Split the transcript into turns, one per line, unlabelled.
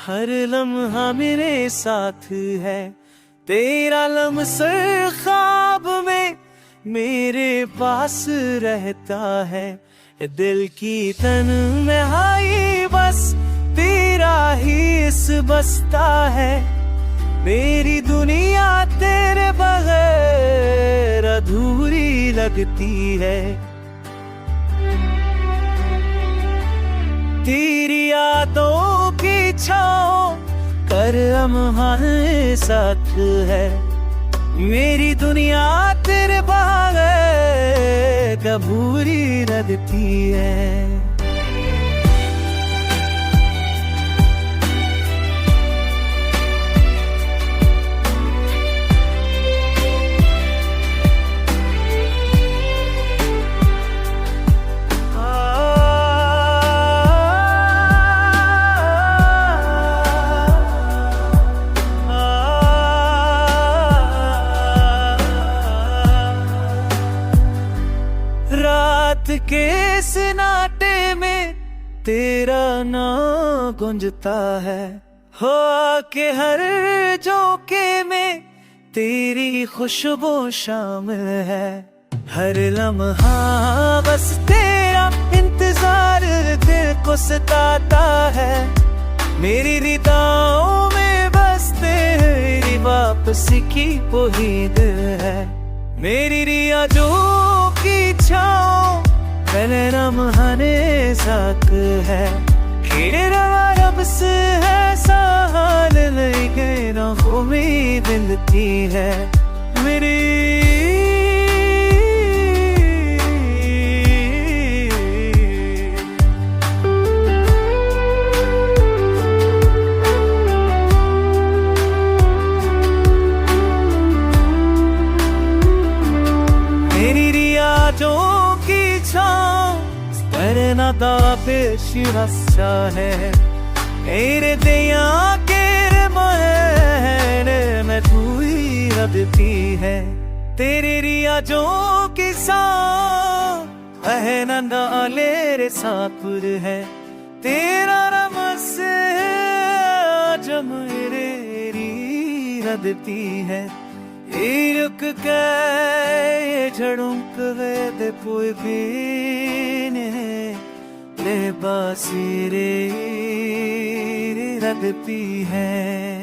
हर लम्हा मेरे साथ है, तेरा लम्हा ख्वाब में मेरे पास रहता है। दिल की तन्हाई बस तेरा ही इस बसता है। मेरी दुनिया तेरे बगैर अधूरी लगती है। तेरी यादों की छाँव कर हमारे साथ है। मेरी दुनिया तेरे बगैर अधूरी लगती है। रात के सन्नाटे में तेरा नाम गूंजता है। हो के हर झोंके में तेरी खुशबू शामिल है। हर लम्हा बस तेरा इंतजार दिल को सताता है। मेरी रिदाओं में बस तेरी वापसी की उम्मीद है। मेरी रिया जो की छाँव पहले रमहाने साथ है। खिड़े रब से है साल लेके ना उम्मीद मिलती है। मेरी ना पेश रस्सा है। मेरे दिया के महने में तू ही रबती है। तेरी रिया जो किसान है ना लेरे सापुर है। तेरा रमस जो मेरे रबती है। रुक के झड़ुक दे पोई पीने ले बासी रे रगती है।